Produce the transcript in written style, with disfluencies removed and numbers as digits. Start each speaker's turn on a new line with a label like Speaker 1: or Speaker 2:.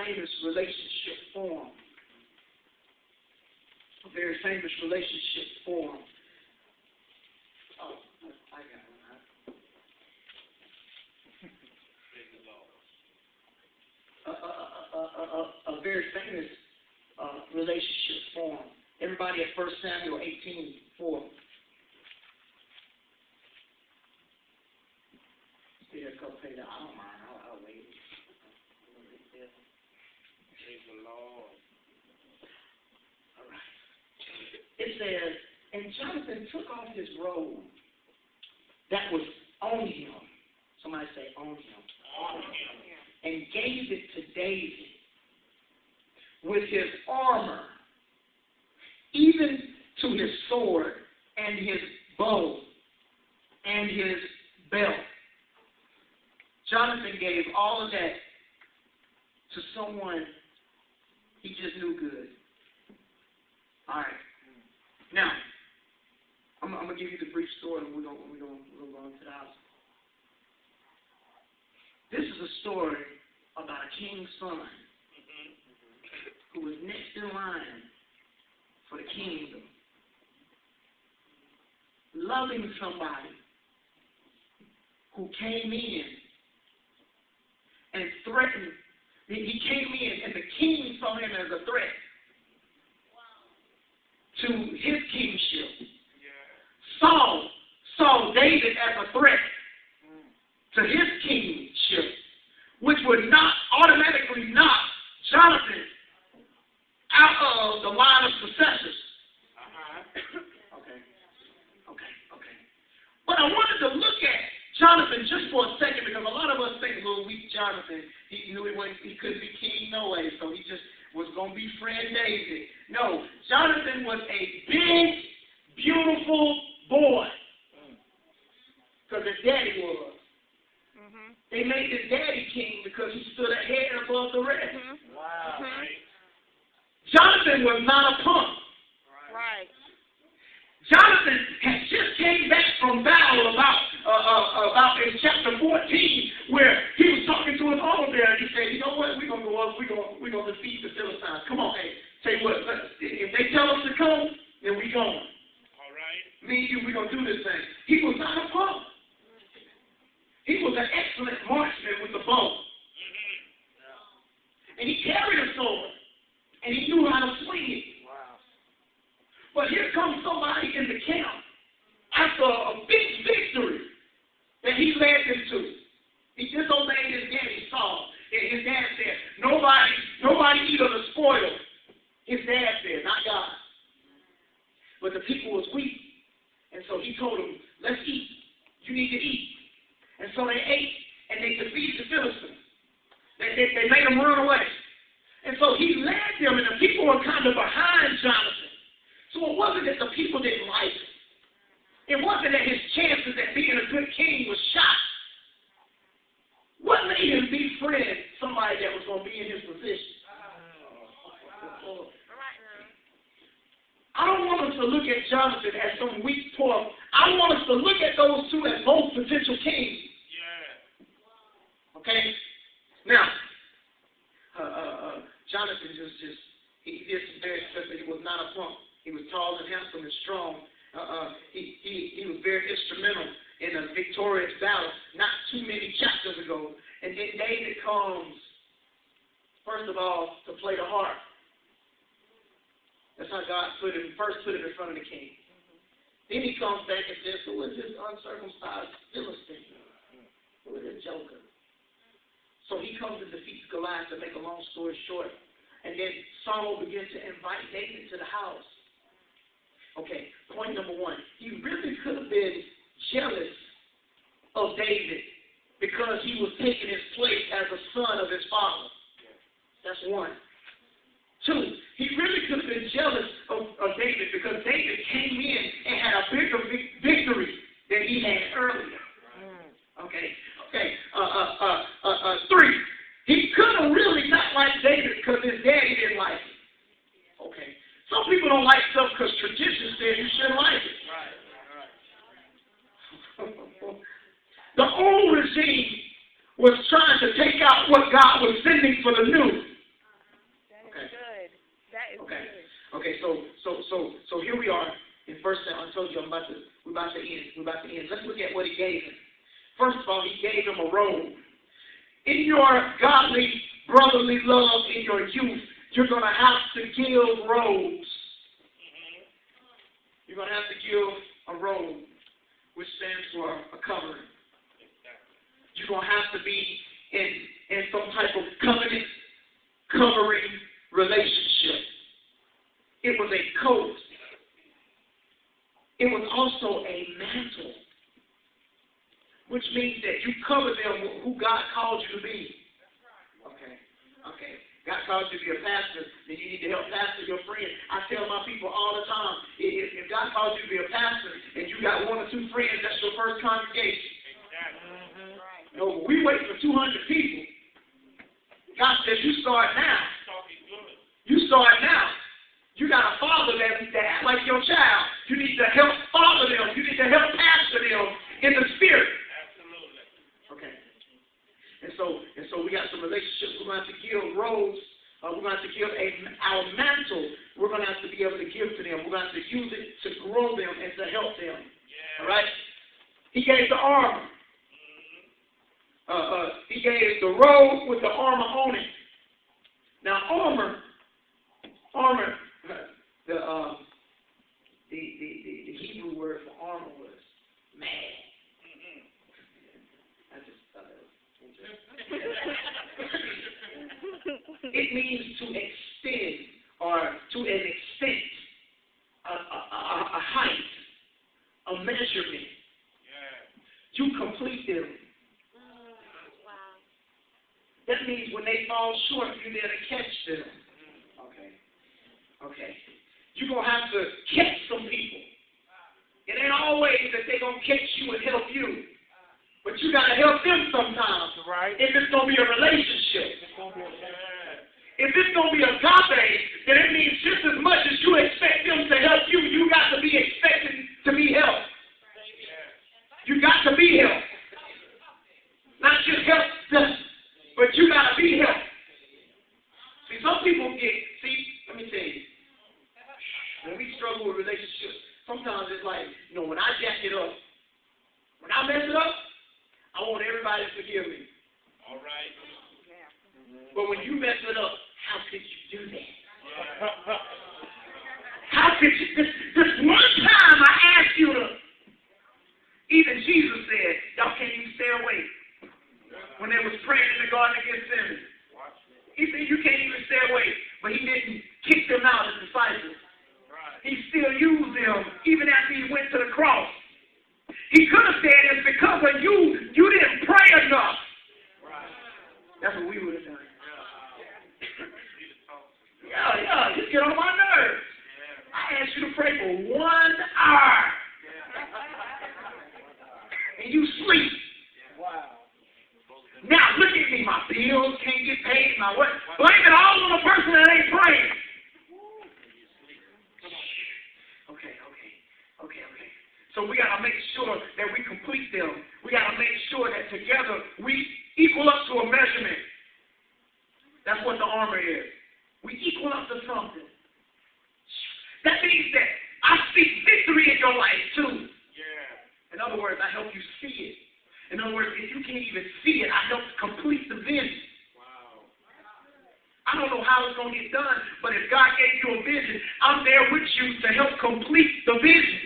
Speaker 1: famous relationship form. A very famous relationship form. Oh, I got one. A very famous relationship form. Everybody at 1 Samuel 18:4. See that couple pay that. I don't mind. I'll wait.
Speaker 2: Praise the Lord.
Speaker 1: All right. It says, and Jonathan took off his robe that was on him. Somebody say on him.
Speaker 2: On him.
Speaker 1: And gave it to David with his armor, even to his sword and his bow and his belt. Jonathan gave all of that to someone he just knew good. All right. Now, I'm going to give you the brief story, and we're going to go into the house. This is a story about a king's son who was next in line for the kingdom, loving somebody who came in and threatened. He came in, and the king saw him as a threat to his kingship. Saul saw David as a threat to his kingship, which would not automatically knock Jonathan out of the line of successors. Okay. But I wanted to look at Jonathan just for a second, because a lot of us think, little weak Jonathan, he knew he couldn't be king no way, so he just was going to befriend David. No, Jonathan was a big, beautiful boy, because his daddy was. They made his daddy king because he stood a head above the rest.
Speaker 2: Wow.
Speaker 1: Jonathan was not a punk.
Speaker 3: Right.
Speaker 1: Jonathan had just came back from battle about in chapter 14, where he was talking to his uncle there, and he said, you know what, we're going to go up, we're going to defeat the Philistines. Come on, hey, tell you what, if they tell us to come, then we going.
Speaker 2: All right.
Speaker 1: Me and you, we're going to do this thing. He was not a punk. He was an excellent marksman with the bow. And he carried a sword. And he knew how to swing it.
Speaker 2: Wow.
Speaker 1: But here comes somebody in the camp after a big victory that he led them to. He disobeyed his daddy, Saul. And his dad said, nobody eat of the spoil. His dad said, not God. But the people was weak. And so he told them, let's eat. You need to eat. And so they ate, and they defeated the Philistines. They made them run away. And so he led them, and the people were kind of behind Jonathan. So it wasn't that the people didn't like him. It wasn't that his chances at being a good king was shot. What made him befriend somebody that was going to be in his position? I don't want us to look at Jonathan as some weak poor. I want us to look at those two as both potential kings. Yeah. Okay? Now, Jonathan he did some very special. He was not a punk. He was tall and handsome and strong. He was very instrumental in a victorious battle not too many chapters ago. And then David comes, first of all, to play the harp. That's how God first put him in front of the king. Then he comes back and says, who is this uncircumcised Philistine? Who is this joker? So he comes and defeats Goliath, to make a long story short. And then Saul begins to invite David to the house. Okay, point number one. He really could have been jealous of David because he was taking his place as a son of his father. That's one. Two, he really could have been jealous of David because David came in and had a bigger victory than he had earlier. Okay. Three, he could have really not liked David because his daddy didn't like him. Okay. Some people don't like stuff because tradition says you shouldn't like it. Right. The old regime was trying to take out what God was sending for the new. Okay, so here we are in First Samuel. I told you we're about to end. Let's look at what he gave him. First of all, he gave him a robe. In your godly brotherly love in your youth, you're going to have to give robes. You're going to have to give a robe, which stands for a covering. You're going to have to be in some type of covenant covering relationship. It was a coat. It was also a mantle, which means that you cover them who God called you to be. Okay. God called you to be a pastor, then you need to help pastor your friend. I tell my people all the time, if God calls you to be a pastor and you got one or two friends, that's your first congregation. No, we wait for 200 people. God says you start now. You start now. You got a father that act like your child. You need to help father them. You need to help pastor them in the spirit.
Speaker 2: Absolutely.
Speaker 1: Okay. And so we got some relationships. We're going to have to give robes. We're going to have to give our mantle. We're going to have to be able to give to them. We're going to have to use it to grow them and to help them. Yeah. All right? He gave the armor. He gave the robe with the armor on it. Now, armor, the Hebrew word for armor was man. I just thought that was interesting. It means to extend or to an extent, a height, a measurement. Yeah. You complete them. That means when they fall short, you're there to catch them. Okay. You're going to have to catch some people. It ain't always that they're going to catch you and help you. But you got to help them sometimes. Right. If it's going to be a relationship. If it's going to be agape, then it means just as much as you expect them to help you, you got to be expecting to be helped. You got to be helped. Not just help them. But you got to be helped. See, some people let me tell you, when we struggle with relationships, sometimes it's like, when I jack it up, when I mess it up, I want everybody to forgive me. All right. Yeah. But when you mess it up, how could you do that? Yeah. How could you? This one time I asked you to, even Jesus said, y'all can't even stay awake. When they was praying in the Garden of Gethsemane. He said, you can't even stay away. But he didn't kick them out as disciples. He still used them even after he went to the cross. He could have said, it's because of you didn't pray enough. That's what we would have done. Yeah, just get on my nerves. I asked you to pray for 1 hour. And you sleep. Now, look at me. My bills can't get paid. My what? Blame it all on the person that ain't praying. Okay. So we got to make sure that we complete them. We got to make sure that together we equal up to a measurement. That's what the armor is. We equal up to something. That means that I speak victory in your life too. Yeah. In other words, I help you see it. In other words, if you can't even see it, I help complete the vision. Wow. I don't know how it's going to get done, but if God gave you a vision, I'm there with you to help complete the vision.